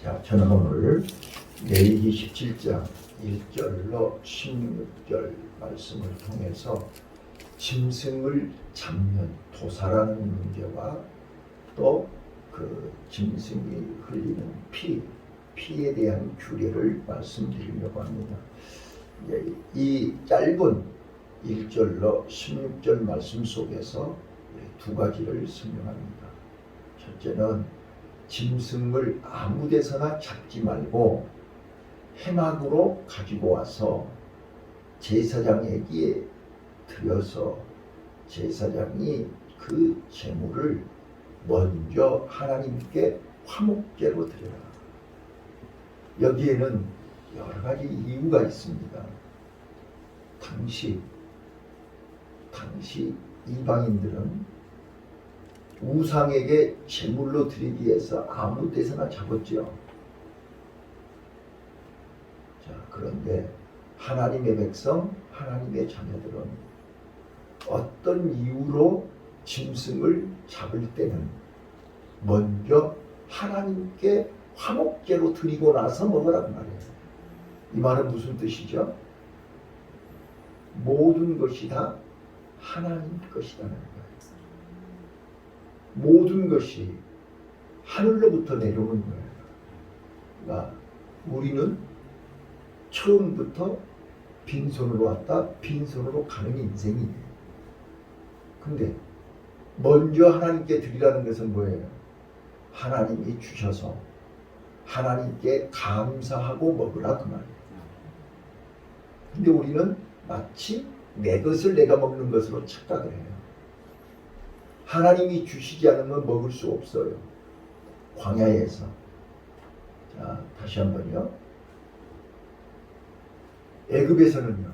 자, 저는 오늘 레위기 17장 1절로 16절 말씀을 통해서 짐승을 잡는 도사라는 문제와 또 그 짐승이 흘리는 피에 대한 규례를 말씀드리려고 합니다. 이 짧은 1절로 16절 말씀 속에서 두 가지를 설명합니다. 첫째는 짐승을 아무 데서나 잡지 말고 해막으로 가지고 와서 제사장에게 드려서 제사장이 그 제물을 먼저 하나님께 화목제로 드려라. 여기에는 여러 가지 이유가 있습니다. 당시 이방인들은 우상에게 제물로 드리기 위해서 아무 데서나 잡았죠. 자, 그런데 하나님의 백성, 하나님의 자녀들은 어떤 이유로 짐승을 잡을 때는 먼저 하나님께 화목제로 드리고 나서 먹으라고 말해요. 이 말은 무슨 뜻이죠? 모든 것이 다 하나님 것이라는 거예요. 모든 것이 하늘로부터 내려오는 거예요. 그러니까 우리는 처음부터 빈손으로 왔다 빈손으로 가는 인생이에요. 근데 먼저 하나님께 드리라는 것은 뭐예요? 하나님이 주셔서 하나님께 감사하고 먹으라 그 말이에요. 근데 우리는 마치 내 것을 내가 먹는 것으로 착각을 해요. 하나님이 주시지 않으면 먹을 수 없어요. 광야에서. 자, 다시 한번요. 애굽에서는요,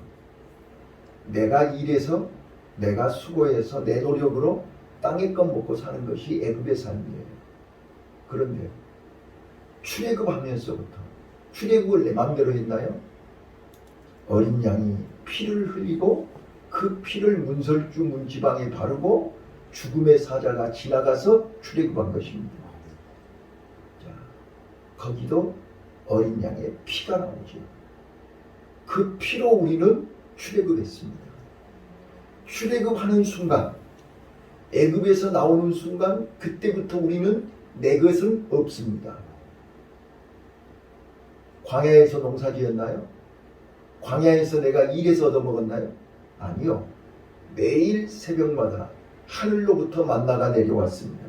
내가 일해서 내가 수고해서 내 노력으로 땅의 것 먹고 사는 것이 애굽의 삶이에요. 그런데 출애굽하면서부터 출애굽을 내 마음대로 했나요? 어린 양이 피를 흘리고 그 피를 문설주 문지방에 바르고 죽음의 사자가 지나가서 출애굽한 것입니다. 자, 거기도 어린 양의 피가 나오죠. 그 피로 우리는 출애굽했습니다. 출애굽하는 순간, 애굽에서 나오는 순간, 그때부터 우리는 내 것은 없습니다. 광야에서 농사지었나요? 광야에서 내가 일해서 얻어먹었나요? 아니요. 매일 새벽마다 하늘로부터 만나가 내려왔습니다.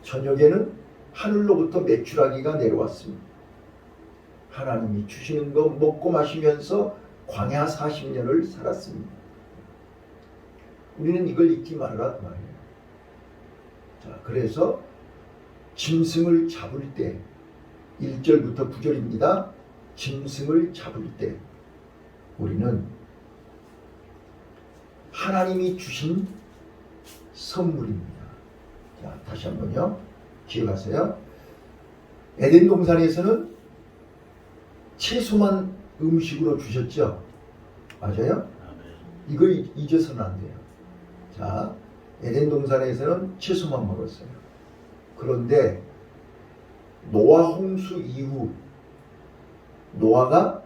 저녁에는 하늘로부터 메추라기가 내려왔습니다. 하나님이 주시는 거 먹고 마시면서 광야 40년을 살았습니다. 우리는 이걸 잊지 말아라 그 말이에요. 자, 그래서 짐승을 잡을 때 1절부터 9절입니다. 짐승을 잡을 때 우리는 하나님이 주신 선물입니다. 자, 다시 한번요. 기억하세요. 에덴 동산에서는 채소만 음식으로 주셨죠. 맞아요? 이거 잊어서는 안 돼요. 자, 에덴 동산에서는 채소만 먹었어요. 그런데 노아 홍수 이후 노아가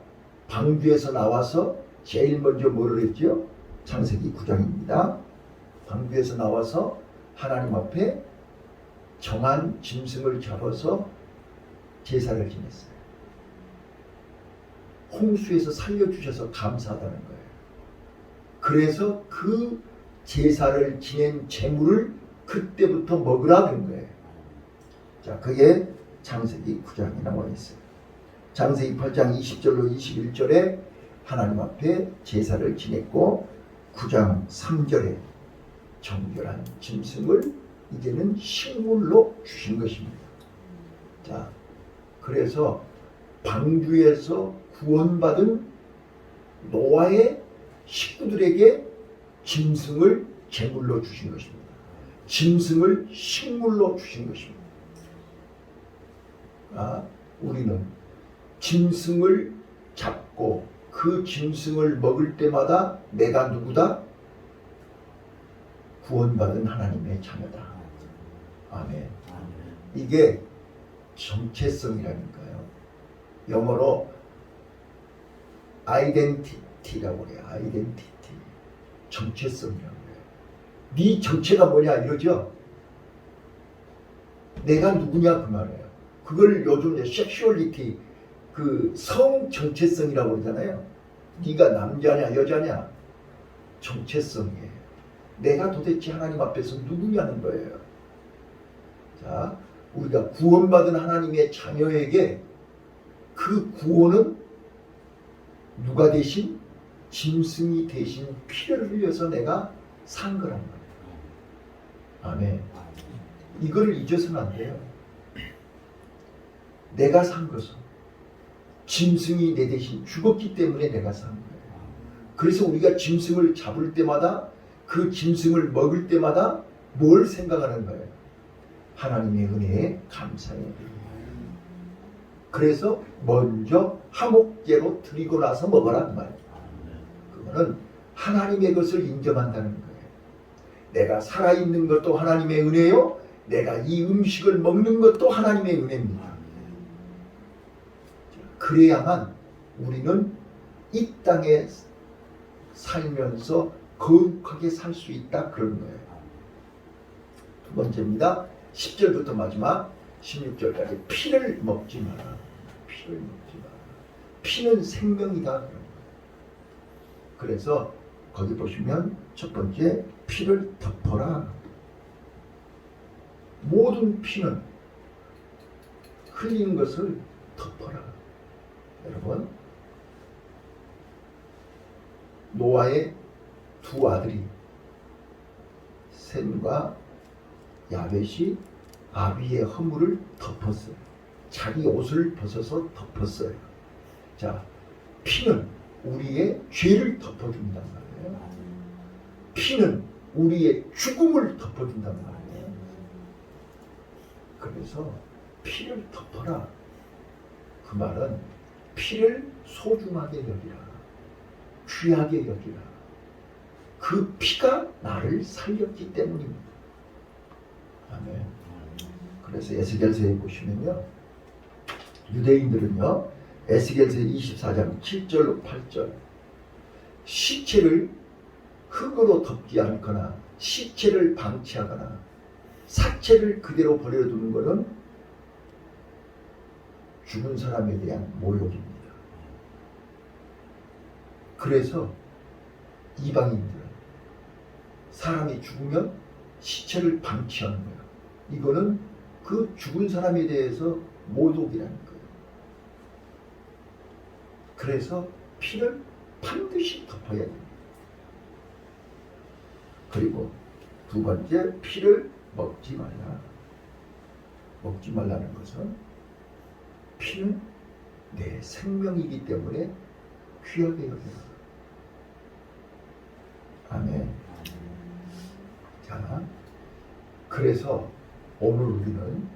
방주에서 나와서 제일 먼저 뭐를 했죠? 창세기 9장입니다. 방주에서 나와서 하나님 앞에 정한 짐승을 잡아서 제사를 지냈어요. 홍수에서 살려주셔서 감사하다는 거예요. 그래서 그 제사를 지낸 제물을 그때부터 먹으라 그런 거예요. 자, 그게 창세기 9장에 나와 있어요. 창세기 8장 20절로 21절에 하나님 앞에 제사를 지냈고 9장 3절에 정결한 짐승을 이제는 식물로 주신 것입니다. 자, 그래서 방주에서 구원받은 노아의 식구들에게 짐승을 제물로 주신 것입니다. 짐승을 식물로 주신 것입니다. 우리는 짐승을 잡고 그 짐승을 먹을 때마다 내가 누구다? 구원받은 하나님의 자녀다. 아멘. 이게 정체성이라니까요. 영어로 아이덴티티라고 그래요. 아이덴티티. 정체성이라고 그래요. 네 정체가 뭐냐 이러죠. 내가 누구냐 그 말이에요. 그걸 요즘 섹슈얼리티 그 성 정체성이라고 그러잖아요. 네가 남자냐 여자냐 정체성이에요. 내가 도대체 하나님 앞에서 누구냐는 거예요. 자, 우리가 구원받은 하나님의 자녀에게 그 구원은 누가 대신? 짐승이 대신 피를 흘려서 내가 산 거란 말이에요. 아멘. 이걸 잊어서는 안 돼요. 내가 산 것은 짐승이 내 대신 죽었기 때문에 내가 산 거예요. 그래서 우리가 짐승을 잡을 때마다 그 짐승을 먹을 때마다 뭘 생각하는 거예요? 하나님의 은혜에 감사해요. 그래서 먼저 화목제로 드리고 나서 먹어라 그 말이에요. 그거는 하나님의 것을 인정한다는 거예요. 내가 살아있는 것도 하나님의 은혜요. 내가 이 음식을 먹는 것도 하나님의 은혜입니다. 그래야만 우리는 이 땅에 살면서 거룩하게 살 수 있다 그런 거예요. 두 번째입니다. 10절부터 마지막 16절까지 피를 먹지 마라. 피를 먹지 마라. 피는 생명이다. 그래서 거기 보시면 첫 번째 피를 덮어라. 모든 피는 흘리는 것을 덮어라. 여러분, 노아의 두 아들이 셈과 야벳이 아비의 허물을 덮었어요. 자기 옷을 벗어서 덮었어요. 자, 피는 우리의 죄를 덮어준단 말이에요. 피는 우리의 죽음을 덮어준단 말이에요. 그래서 피를 덮어라. 그 말은 피를 소중하게 여기라. 귀하게 여기라. 그 피가 나를 살렸기 때문입니다. 아멘. 그래서 에스겔서에 보시면요, 유대인들은요, 에스겔서 24장 7절 8절 시체를 흙으로 덮지 않거나 시체를 방치하거나 사체를 그대로 버려두는 것은 죽은 사람에 대한 모욕입니다. 그래서 이방인들은 사람이 죽으면 시체를 방치하는 거예요. 이거는 그 죽은 사람에 대해서 모독이라는 거예요. 그래서 피를 반드시 덮어야 됩니다. 그리고 두 번째, 피를 먹지 말라. 먹지 말라는 것은 피는 내 생명이기 때문에 귀하게 여겨라. 아멘. 자, 그래서 오늘 우리는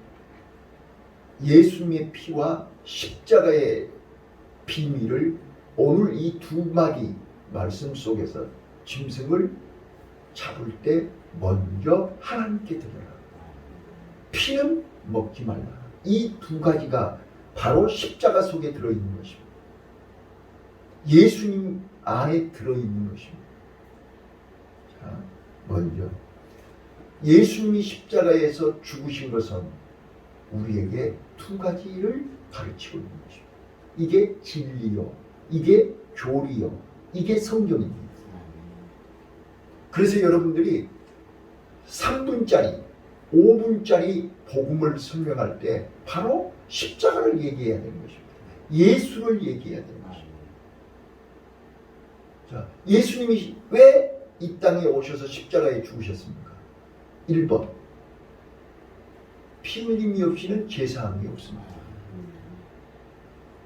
예수님의 피와 십자가의 비밀을 오늘 이 두 마디 말씀 속에서 짐승을 잡을 때 먼저 하나님께 드려라. 피는 먹지 말라. 이 두 가지가 바로 십자가 속에 들어있는 것입니다. 예수님 안에 들어있는 것입니다. 자, 먼저 예수님이 십자가에서 죽으신 것은 우리에게 두 가지를 가르치고 있는 것입니다. 이게 진리요, 이게 교리요, 이게 성경입니다. 그래서 여러분들이 3분짜리, 5분짜리 복음을 설명할 때 바로 십자가를 얘기해야 되는 것입니다. 예수를 얘기해야 되는 것입니다. 자, 예수님이 왜 이 땅에 오셔서 십자가에 죽으셨습니까? 1번, 피 흘림이 없이는 제사함이 없습니다.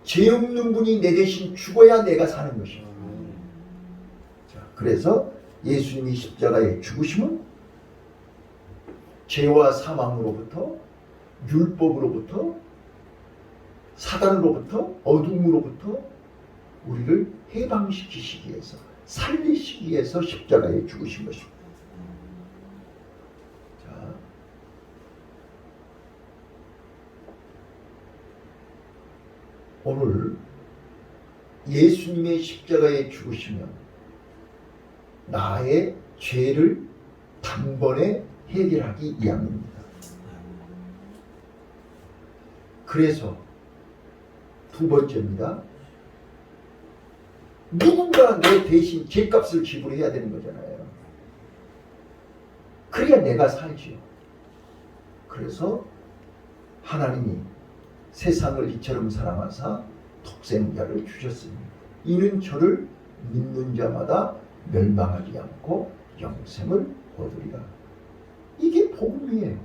죄 없는 분이 내 대신 죽어야 내가 사는 것입니다. 자, 그래서 예수님이 십자가에 죽으심은 죄와 사망으로부터, 율법으로부터, 사단으로부터, 어둠으로부터 우리를 해방시키시기 위해서, 살리시기 위해서 십자가에 죽으신 것입니다. 자, 오늘 예수님의 십자가에 죽으시면 나의 죄를 단번에 해결하기 위함입니다. 그래서 두 번째입니다. 누군가 내 대신 죄값을 지불해야 되는 거잖아요. 그래야 내가 살지요. 그래서 하나님이 세상을 이처럼 사랑하사 독생자를 주셨으니 이는 저를 믿는 자마다 멸망하지 않고 영생을 얻으리라. 이게 복음이에요.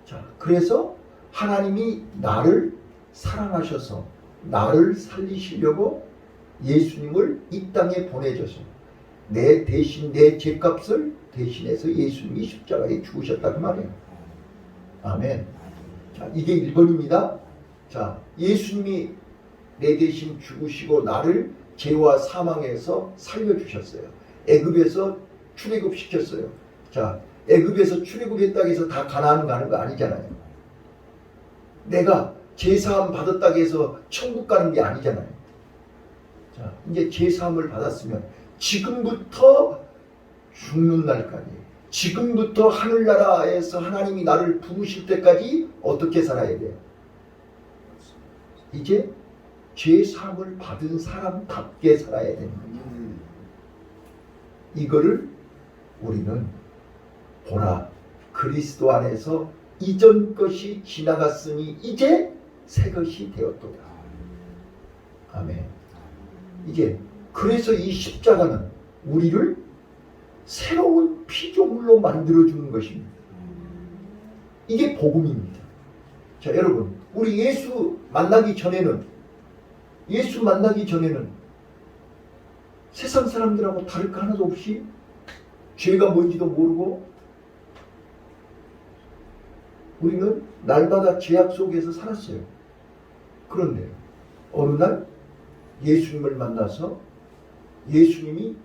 자, 그래서 하나님이 나를 사랑하셔서 나를 살리시려고 예수님을 이 땅에 보내줘서 내 대신 내 죄값을 대신해서 예수님이 십자가에 죽으셨다 그 말이에요. 아멘. 자, 이게 1번입니다. 자, 예수님이 내 대신 죽으시고 나를 죄와 사망에서 살려주셨어요. 애굽에서 출애굽시켰어요. 자, 애굽에서 출애굽했다고 해서 다 가나안 가는 거 아니잖아요. 내가 죄사함 받았다고 해서 천국 가는 게 아니잖아요. 자, 이제 죄사함을 받았으면 지금부터 죽는 날까지, 지금부터 하늘나라에서 하나님이 나를 부르실 때까지 어떻게 살아야 돼요? 이제 죄사함을 받은 사람답게 살아야 되는 거죠. 이거를 우리는 보라, 그리스도 안에서 이전 것이 지나갔으니 이제 새 것이 되었도다. 아멘. 이제 그래서 이 십자가는 우리를 새로운 피조물로 만들어주는 것입니다. 이게 복음입니다. 자, 여러분, 우리 예수 만나기 전에는 세상 사람들하고 다를 거 하나도 없이 죄가 뭔지도 모르고 우리는 날마다 죄악 속에서 살았어요. 그런데 어느 날 예수님을 만나서 예수님이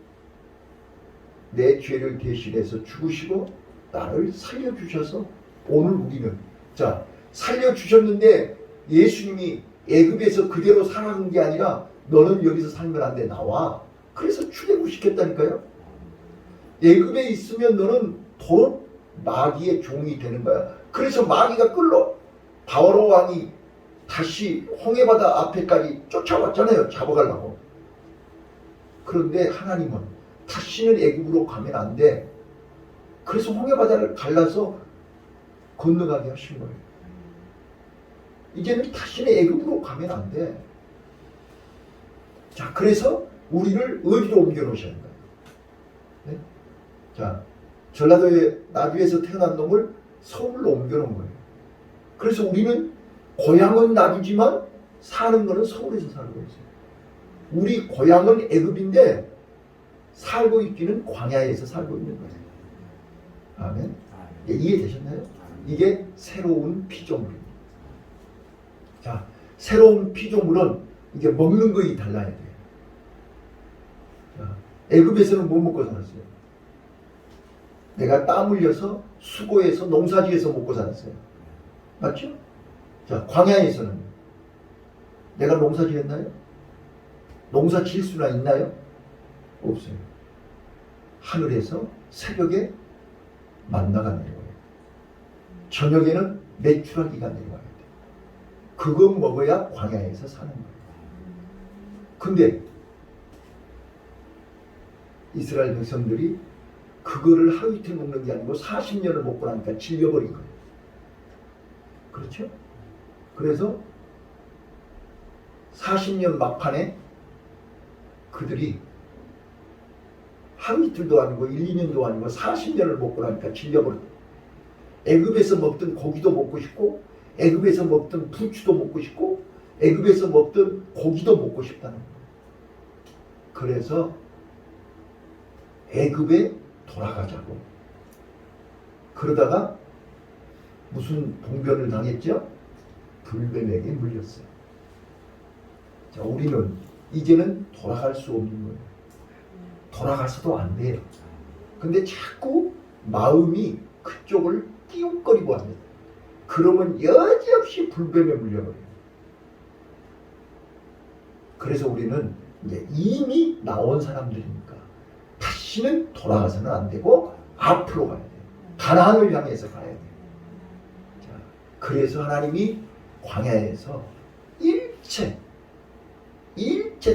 내 죄를 대신해서 죽으시고 나를 살려주셔서 오늘 우리는, 자, 살려주셨는데 예수님이 애굽에서 그대로 살아간 게 아니라 너는 여기서 살면 안 돼, 나와. 그래서 출애굽시켰다니까요. 애굽에 있으면 너는 도로 마귀의 종이 되는 거야. 그래서 마귀가 끌러 바로 왕이 다시 홍해바다 앞에까지 쫓아왔잖아요. 잡아가려고. 그런데 하나님은 다시는 애굽으로 가면 안 돼. 그래서 홍해바다를 갈라서 건너가게 하신 거예요. 이제는 다시는 애굽으로 가면 안 돼. 자, 그래서 우리를 어디로 옮겨 놓으시는 거예요? 네? 자, 전라도의 나주에서 태어난 놈을 서울로 옮겨 놓은 거예요. 그래서 우리는 고향은 나주지만 사는 거는 서울에서 살고 있어요. 우리 고향은 애굽인데 살고 있기는 광야에서 살고 있는 거예요. 아멘. 예, 이해되셨나요? 이게 새로운 피조물입니다. 자, 새로운 피조물은 이게 먹는 것이 달라야 돼요. 자, 애굽에서는 못 먹고 살았어요. 내가 땀 흘려서 수고해서 농사지에서 먹고 살았어요. 맞죠? 자, 광야에서는 내가 농사지었나요? 농사 지을 수나 있나요? 없어요. 하늘에서 새벽에 만나가 내려와요. 저녁에는 메추라기가 내려와야 돼요. 그거 먹어야 광야에서 사는 거예요. 근데 이스라엘 백성들이 그거를 하루 이틀 먹는 게 아니고 40년을 먹고 나니까 질려버린 거예요. 그렇죠? 그래서 40년 막판에 그들이 하루 이틀도 아니고 1, 2년도 아니고 40년을 먹고 나니까 질려버렸어요. 애굽에서 먹던 고기도 먹고 싶고 애굽에서 먹던 부추도 먹고 싶고 애굽에서 먹던 고기도 먹고 싶다는 거예요. 그래서 애굽에 돌아가자고. 그러다가 무슨 봉변을 당했죠? 불뱀에게 물렸어요. 자, 우리는 이제는 돌아갈 수 없는 거예요. 돌아가서도 안 돼요. 근데 자꾸 마음이 그쪽을 띄웅거리고 합니다. 그러면 여지없이 불뱀에 물려버려요. 그래서 우리는 이제 이미 나온 사람들이니까 다시는 돌아가서는 안 되고 앞으로 가야 돼. 가나안을 향해서 가야 돼. 자, 그래서 하나님이 광야에서 일체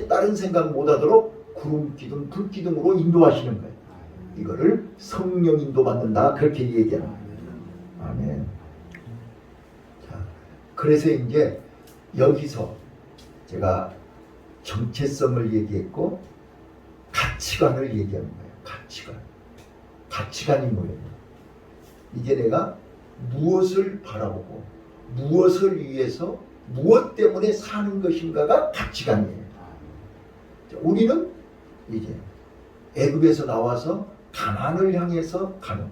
다른 생각 못하도록 구름 기둥, 불 기둥으로 인도하시는 거예요. 이거를 성령 인도받는다 그렇게 얘기하는 거예요. 아멘. 자, 그래서 이제 여기서 제가 정체성을 얘기했고 가치관을 얘기하는 거예요. 가치관이 뭐예요? 이제 내가 무엇을 바라보고 무엇을 위해서 무엇 때문에 사는 것인가가 가치관이에요. 우리는 이제 애굽에서 나와서 가나안을 향해서 가는,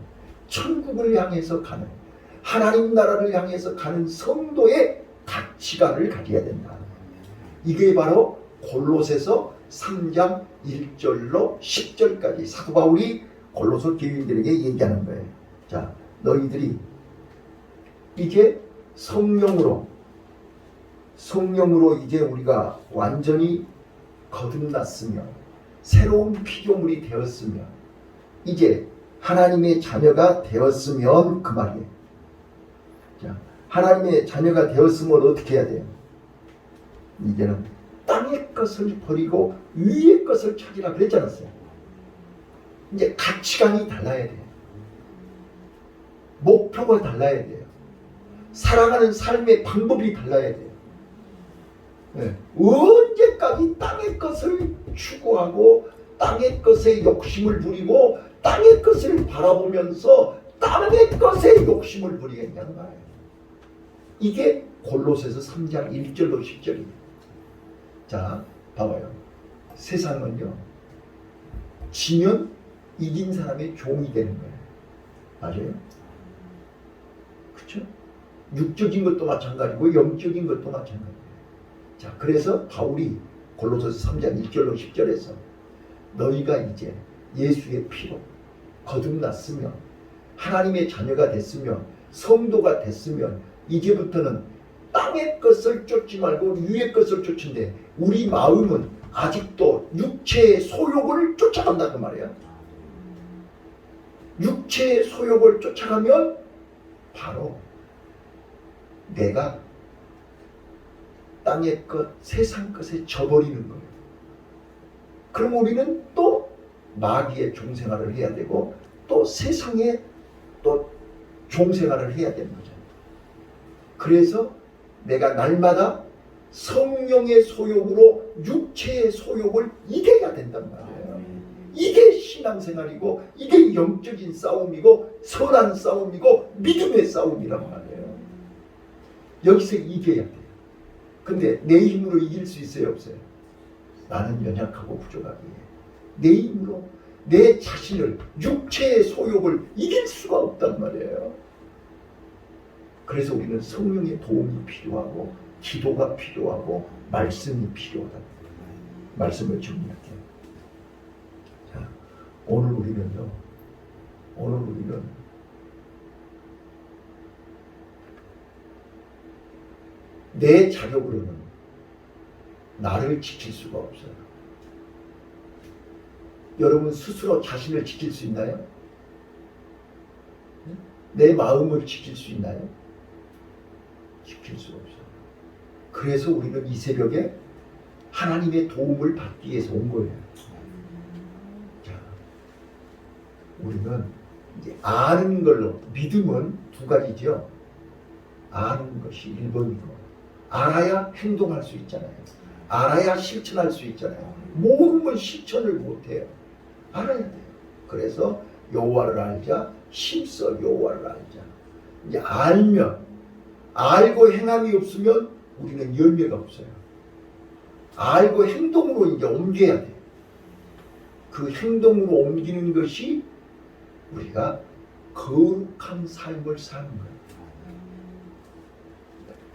천국을 향해서 가는, 하나님 나라를 향해서 가는 성도의 가치관을 가져야 된다. 이게 바로 골로새서 3장 1절로 10절까지 사도 바울이 골로새 교인들에게 얘기하는 거예요. 자, 너희들이 이제 성령으로 이제 우리가 완전히 거듭났으며 새로운 피조물이 되었으며 이제 하나님의 자녀가 되었으면 그 말이에요. 자, 하나님의 자녀가 되었으면 어떻게 해야 돼요? 이제는 땅의 것을 버리고 위의 것을 찾으라 그랬지 않았어요? 이제 가치관이 달라야 돼요. 목표가 달라야 돼요. 살아가는 삶의 방법이 달라야 돼요. 네. 언제까지 땅의 것을 추구하고 땅의 것에 욕심을 부리고 땅의 것을 바라보면서 땅의 것에 욕심을 부리겠냐는 말이에요. 이게 골로새서 3장 1절로 10절이에요. 자, 봐봐요. 세상은요, 지면 이긴 사람의 종이 되는 거예요. 맞아요? 그렇죠? 육적인 것도 마찬가지고 영적인 것도 마찬가지예요. 자, 그래서 바울이 골로새서 3장 1절로 10절에서 너희가 이제 예수의 피로 거듭났으면 하나님의 자녀가 됐으면 성도가 됐으면 이제부터는 땅의 것을 쫓지 말고 위의 것을 쫓는데 우리 마음은 아직도 육체의 소욕을 쫓아간다 그 말이야. 육체의 소욕을 쫓아가면 바로 내가 땅의 것, 세상 것에 져버리는 거예요. 그럼 우리는 또 마귀의 종생활을 해야 되고 또 세상에 또 종생활을 해야 되는 거죠. 그래서 내가 날마다 성령의 소욕으로 육체의 소욕을 이겨야 된단 말이에요. 이게 신앙생활이고 이게 영적인 싸움이고 선한 싸움이고 믿음의 싸움이란 말이에요. 여기서 이겨야 돼요. 근데 내 힘으로 이길 수 있어요, 없어요? 나는 연약하고 부족하기에 내 힘으로 내 자신을 육체의 소욕을 이길 수가 없단 말이에요. 그래서 우리는 성령의 도움이 필요하고 기도가 필요하고 말씀이 필요하다. 말씀을 정리할게요. 자, 오늘 우리는 내 자력으로는 나를 지킬 수가 없어요. 여러분 스스로 자신을 지킬 수 있나요? 내 마음을 지킬 수 있나요? 지킬 수 없어요. 그래서 우리는 이 새벽에 하나님의 도움을 받기 위해서 온 거예요. 자, 우리는 이제 아는 걸로, 믿음은 두 가지죠. 아는 것이 1번이고 알아야 행동할 수 있잖아요. 알아야 실천할 수 있잖아요. 모르면 실천을 못해요. 알아야 돼요. 그래서 여호와를 알자, 힘써 여호와를 알자. 이제 알면, 알고 행함이 없으면 우리는 열매가 없어요. 알고 행동으로 이제 옮겨야 돼요. 그 행동으로 옮기는 것이 우리가 거룩한 삶을 사는 거예요.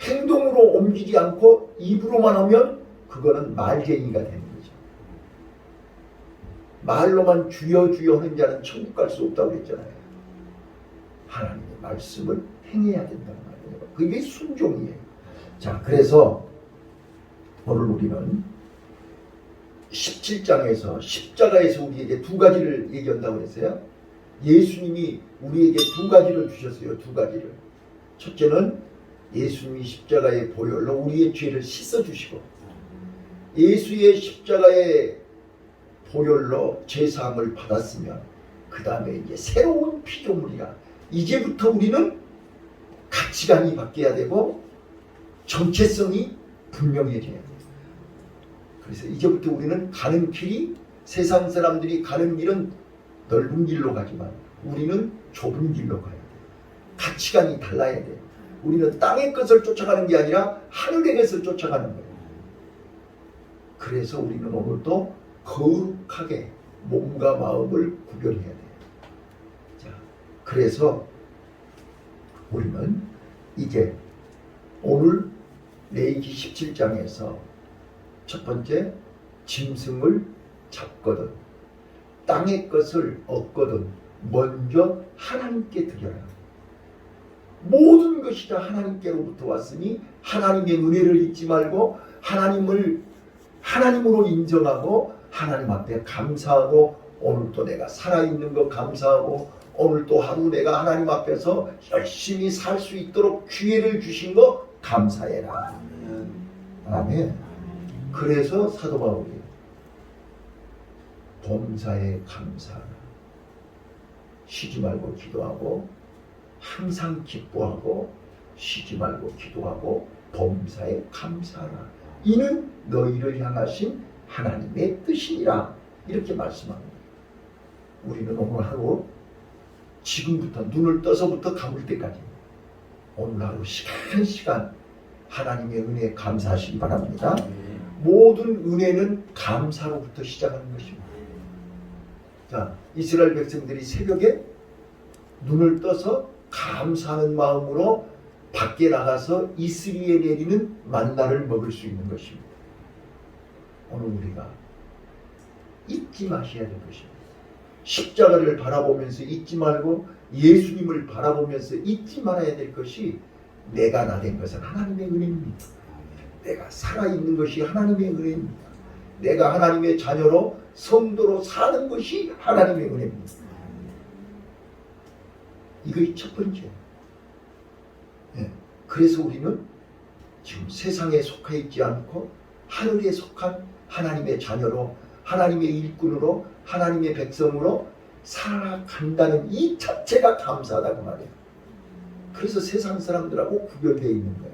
행동으로 옮기지 않고 입으로만 하면 그거는 말쟁이가 되는 거죠. 말로만 주여 주여 하는 자는 천국 갈 수 없다고 그랬잖아요. 하나님의 말씀을 행해야 된다는 말이에요. 그게 순종이에요. 자, 그래서 오늘 우리는 17장에서 십자가에서 우리에게 두 가지를 얘기한다고 했어요. 예수님이 우리에게 두 가지를 주셨어요. 두 가지를. 첫째는 예수님이 십자가의 보혈로 우리의 죄를 씻어주시고, 예수의 십자가의 보혈로 죄사함을 받았으면 그 다음에 이제 새로운 피조물이야. 이제부터 우리는 가치관이 바뀌어야 되고 정체성이 분명해져야 돼. 그래서 이제부터 우리는 가는 길이, 세상 사람들이 가는 길은 넓은 길로 가지만 우리는 좁은 길로 가야 돼. 가치관이 달라야 돼. 우리는 땅의 것을 쫓아가는 게 아니라 하늘의 것을 쫓아가는 거예요. 그래서 우리는 오늘도 거룩하게 몸과 마음을 구별해야 돼요. 자, 그래서 우리는 이제 오늘 레위기 17장에서 첫 번째, 짐승을 잡거든 땅의 것을 얻거든 먼저 하나님께 드려라. 모든 것이 다 하나님께로부터 왔으니 하나님의 은혜를 잊지 말고 하나님을 하나님으로 인정하고 하나님 앞에 감사하고, 오늘도 내가 살아있는 것 감사하고, 오늘도 하루 내가 하나님 앞에서 열심히 살 수 있도록 기회를 주신 거 감사해라. 아멘. 그래서 사도 바울이 범사에 감사하라. 쉬지 말고 기도하고, 항상 기뻐하고, 쉬지 말고 기도하고, 범사에 감사하라. 이는 너희를 향하신 하나님의 뜻이니라. 이렇게 말씀합니다. 우리는 오늘 하루, 지금부터 눈을 떠서부터 감을 때까지 오늘 하루 시간 하나님의 은혜에 감사하시기 바랍니다. 모든 은혜는 감사로부터 시작하는 것입니다. 자, 이스라엘 백성들이 새벽에 눈을 떠서 감사하는 마음으로 밖에 나가서 이슬이에 내리는 만나를 먹을 수 있는 것입니다. 오늘 우리가 잊지 마셔야 될 것입니다. 십자가를 바라보면서 잊지 말고 예수님을 바라보면서 잊지 말아야 될 것이, 내가 나 된 것은 하나님의 은혜입니다. 내가 살아있는 것이 하나님의 은혜입니다. 내가 하나님의 자녀로 성도로 사는 것이 하나님의 은혜입니다. 이것이 첫 번째. 네. 그래서 우리는 지금 세상에 속해 있지 않고 하늘에 속한 하나님의 자녀로, 하나님의 일꾼으로, 하나님의 백성으로 살아간다는 이 자체가 감사하다고 말해요. 그래서 세상 사람들하고 구별되어 있는 거예요.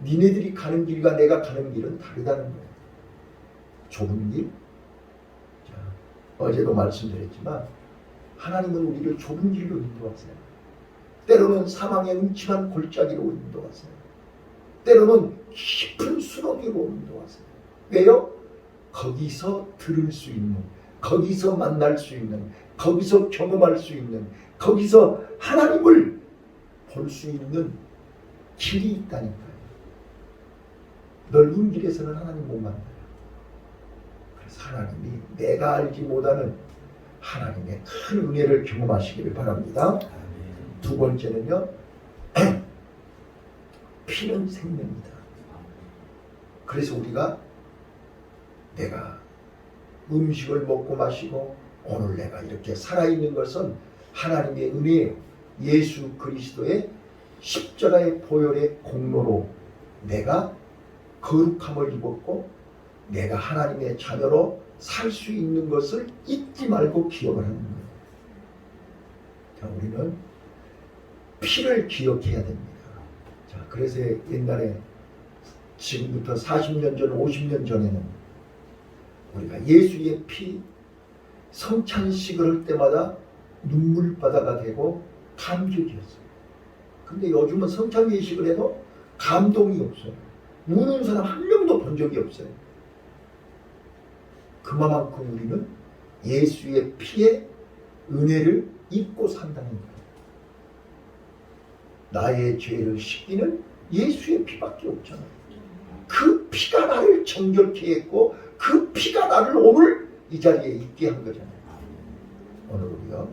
니네들이 가는 길과 내가 가는 길은 다르다는 거예요. 좁은 길. 자, 어제도 말씀드렸지만 하나님은 우리를 좁은 길로 인도하세요. 때로는 사망의 음침한 골짜기로 인도하세요. 때로는 깊은 수렁이로 인도하세요. 왜요? 거기서 들을 수 있는, 거기서 만날 수 있는, 거기서 경험할 수 있는, 거기서 하나님을 볼 수 있는 길이 있다니까요. 넓은 길에서는 하나님 못 만나요. 그래서 하나님이 내가 알지 못하는 하나님의 큰 은혜를 경험하시기를 바랍니다. 두 번째는요, 피는 생명이다. 그래서 우리가 내가 음식을 먹고 마시고 오늘 내가 이렇게 살아있는 것은 하나님의 은혜예요. 예수 그리스도의 십자가의 보혈의 공로로 내가 거룩함을 입었고 내가 하나님의 자녀로 살 수 있는 것을 잊지 말고 기억을 하는 거예요. 자, 우리는 피를 기억해야 됩니다. 자, 그래서 옛날에 지금부터 40년 전, 50년 전에는 우리가 예수의 피 성찬식을 할 때마다 눈물바다가 되고 감격이었어요. 근데 요즘은 성찬 예식을 해도 감동이 없어요. 우는 사람 한 명도 본 적이 없어요. 그만큼 우리는 예수의 피의 은혜를 잊고 산다는 거예요. 나의 죄를 씻기는 예수의 피밖에 없잖아요. 그 피가 나를 정결케 했고 그 피가 나를 오늘 이 자리에 있게 한 거잖아요. 오늘 우리가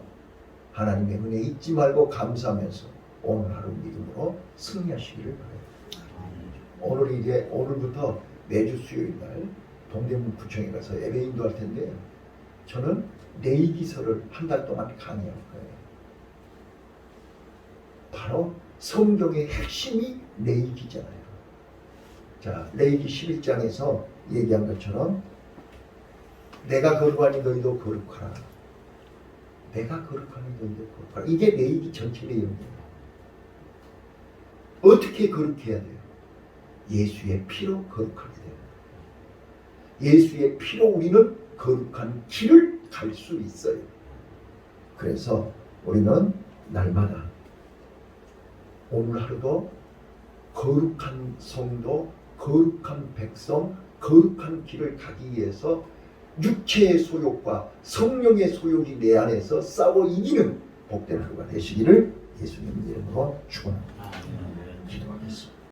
하나님의 은혜 잊지 말고 감사하면서 오늘 하루 믿음으로 승리하시기를 바라요. 오늘이 이제 오늘부터 매주 수요일 날 동대문 구청에 가서 예배 인도할 텐데 저는 레이기서를 한 달 동안 강의할 거예요. 바로 성경의 핵심이 레이기잖아요. 자, 레이기 11장에서 얘기한 것처럼 내가 거룩하니 너희도 거룩하라. 내가 거룩하니 너희도 거룩하라. 이게 레이기 전체 내용이에요. 어떻게 거룩해야 돼요? 예수의 피로 거룩하게 돼요. 예수의 피로 우리는 거룩한 길을 갈 수 있어요. 그래서 우리는 날마다 오늘 하루도 거룩한 성도, 거룩한 백성, 거룩한 길을 가기 위해서 육체의 소욕과 성령의 소욕이 내 안에서 싸워 이기는 복된 하루가 되시기를 예수님 이름으로 축원합니다.